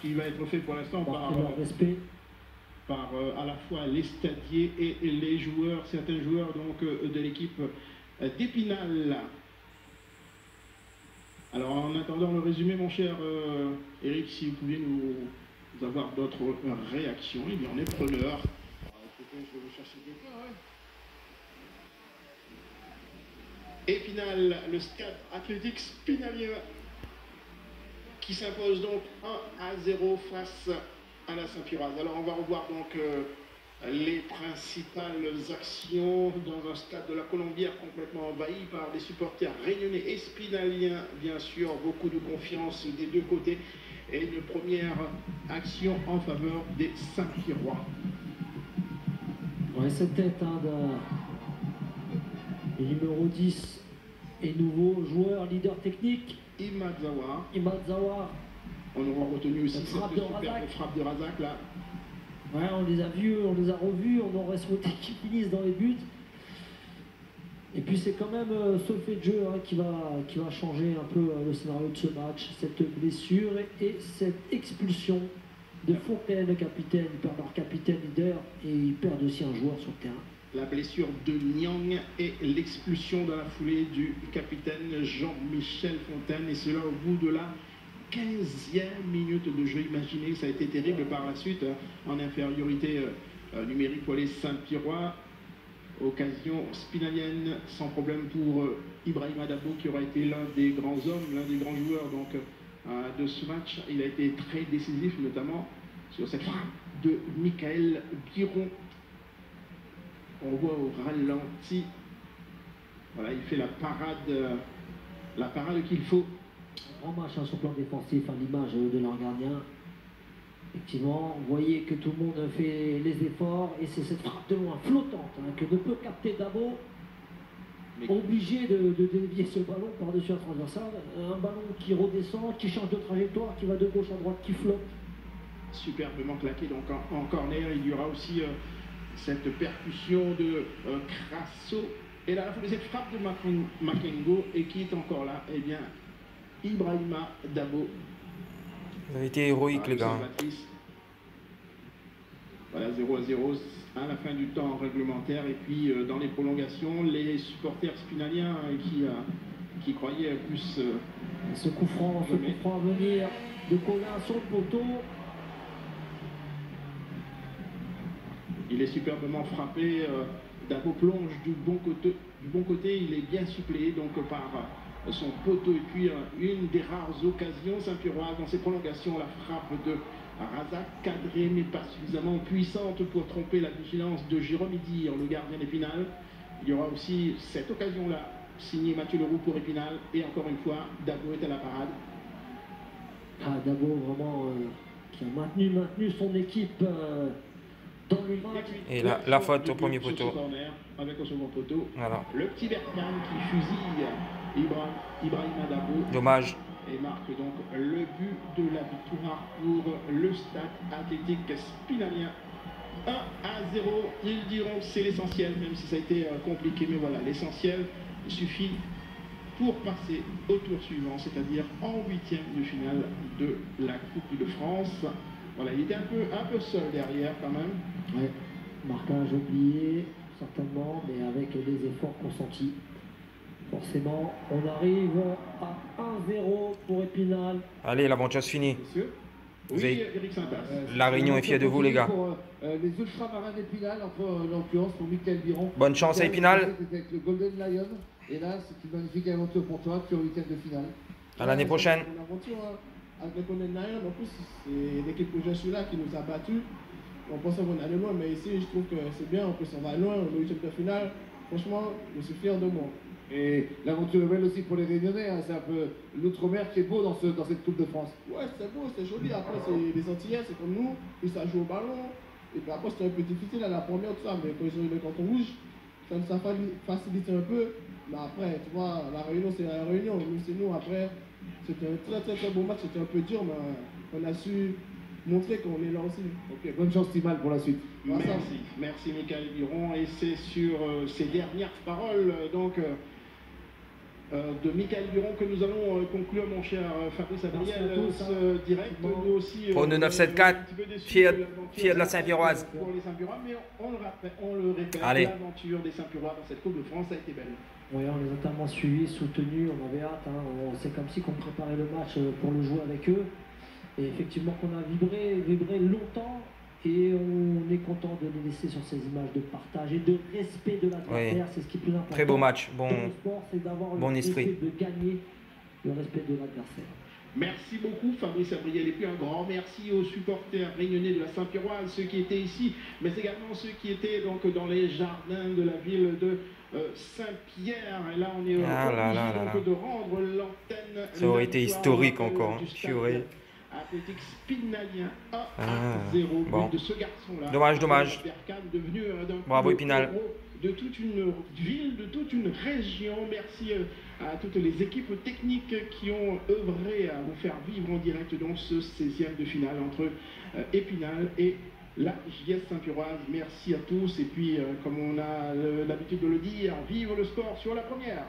qui va être fait pour l'instant par à la fois les stadiers et les joueurs, certains joueurs donc de l'équipe d'Épinal. Alors en attendant le résumé, mon cher Eric, si vous pouviez nous avoir d'autres réactions, eh bien on est preneur. Je vais vous chercher quelqu'un, ouais. Épinal, le Stade Athlétique Spinalien qui s'impose donc 1-0 face à la Saint-Piroise. Alors on va revoir donc les principales actions dans un stade de la Colombière complètement envahi par des supporters réunionnais et spinaliens, bien sûr, beaucoup de confiance des deux côtés et une première action en faveur des Saint-Pirois. Ouais, cette tête du numéro 10 et nouveau joueur leader technique Imad Zawar. On aura retenu aussi cette superbe frappe de Razak là. Ouais, on les a vus, on les a revus, on aurait souhaité qu'ils finissent dans les buts. Et puis c'est quand même ce fait de jeu qui va changer un peu le scénario de ce match. Cette blessure et cette expulsion de Fontaine, le capitaine. Ils perdent leur capitaine leader et ils perdent aussi un joueur sur le terrain. La blessure de Niang et l'expulsion dans la foulée du capitaine Jean-Michel Fontaine. Et cela au bout de la 15e minute de jeu. Imaginez, ça a été terrible par la suite, en infériorité numérique pour les Saint-Pirois. Occasion spinalienne sans problème pour Ibrahima Dabo, qui aura été l'un des grands hommes, l'un des grands joueurs donc, de ce match. Il a été très décisif, notamment sur cette frappe de Michael Biron. On voit au ralenti. Voilà, il fait la parade qu'il faut. Grand match sur le plan défensif, à l'image de leur gardien. Effectivement, vous voyez que tout le monde fait les efforts et c'est cette frappe de loin flottante que ne peut capter Dabo. Obligé de dévier ce ballon par-dessus la transversale. Un ballon qui redescend, qui change de trajectoire, qui va de gauche à droite, qui flotte. Superbement claqué donc en corner. Il y aura aussi cette percussion de Crasso. Et là, cette frappe de Makengo et qui est encore là, eh bien, Ibrahima Dabo. Vous avez été héroïque, les gars. Voilà, 0-0 à la fin du temps réglementaire. Et puis, dans les prolongations, les supporters spinaliens qui croyaient plus... ce coup franc à venir de Colin sur le poteau. Il est superbement frappé. Dabo plonge du bon côté. Il est bien suppléé donc par son poteau. Et puis une des rares occasions Saint-Piroise dans ses prolongations, la frappe de Razak, cadrée mais pas suffisamment puissante pour tromper la vigilance de Jérôme Idir, le gardien d'Épinal. Il y aura aussi cette occasion-là, signée Mathieu Leroux pour Épinal. Et encore une fois, Dabo est à la parade. Dabo vraiment qui a maintenu son équipe dans le match. Et la faute au premier poteau. Avec au second poteau. Voilà. Le petit Berkane qui fusille Ibrahima Dabo. Dommage. Et marque donc le but de la victoire pour le Stade Athlétique Spinalien. 1-0. Ils diront que c'est l'essentiel, même si ça a été compliqué. Mais voilà, l'essentiel suffit pour passer au tour suivant, c'est-à-dire en 8e de finale de la Coupe de France. Voilà, il était un peu seul derrière quand même. Ouais, marquage oublié, certainement, mais avec les efforts consentis. Forcément, on arrive à 1-0 pour Épinal. Allez, l'aventure se finit. Oui, Eric Saintas. La Réunion est fière de vous, les gars. Pour les ultramarins d'Épinal, en l'occurrence pour Michael Biron. Bonne chance à Épinal. Avec le Golden Lion. Et là, c'est une magnifique aventure pour toi, tu es au 8e de finale. À l'année prochaine. C'est une aventure avec le Golden Lion. En plus, c'est l'équipe que je suis là qui nous a battus. On pensait qu'on allait loin, mais ici, je trouve que c'est bien. En plus, on va loin, on est au 8e de finale. Franchement, je suis fier de moi. Et l'aventure est belle aussi pour les Réunionnais, c'est un peu l'outre-mer qui est beau dans cette Coupe de France. Ouais, c'est beau, c'est joli. Après, c'est les Antillais, c'est comme nous, puis ça joue au ballon. Et puis après, c'était un peu difficile à la première, tout ça, mais quand ils ont eu le canton rouge, ça nous a facilité un peu. Mais après, tu vois, la Réunion, c'est la Réunion. Nous, c'est nous. Après, c'était un très beau match, c'était un peu dur, mais on a su montrer qu'on est là aussi. Ok, bonne chance Timal pour la suite. Merci Michael Biron. Et c'est sur ces dernières paroles, donc... de Michael Duron que nous allons conclure, mon cher Fabrice Adriel, Merci à tous, ce direct. Nous aussi, Pour nous, 974, fier de la Saint-Pierroise. Pour les Saint-Pierrois, mais on le répète, Allez. l'aventure des Saint-Pierrois dans cette Coupe de France a été belle. Oui, on les a tellement suivis, soutenus, on avait hâte. Hein. C'est comme si on préparait le match pour le jouer avec eux. Et effectivement qu'on a vibré longtemps. Et on est content de les laisser sur ces images de partage et de respect de l'adversaire. Oui. C'est ce qui est plus important. Très beau match. Dans le sport, c'est d'avoir bon le esprit. respect de gagner, le respect de l'adversaire. Merci beaucoup Fabrice Abriel et puis un grand merci aux supporters réunionnais de la Saint-Pierroise, ceux qui étaient ici, mais également ceux qui étaient donc dans les jardins de la ville de Saint-Pierre. Et là on est obligé donc de rendre l'antenne. Ça aurait été historique encore. Purée. Athletic Spinalien 1 à Ah, 0 bon. but de ce garçon-là. Dommage. Devenu Bravo Épinal. de toute une ville, de toute une région. Merci à toutes les équipes techniques qui ont œuvré à vous faire vivre en direct donc ce 16e de finale entre Épinal et la JS Saint-Pierroise. Merci à tous et puis comme on a l'habitude de le dire, vive le sport sur la première.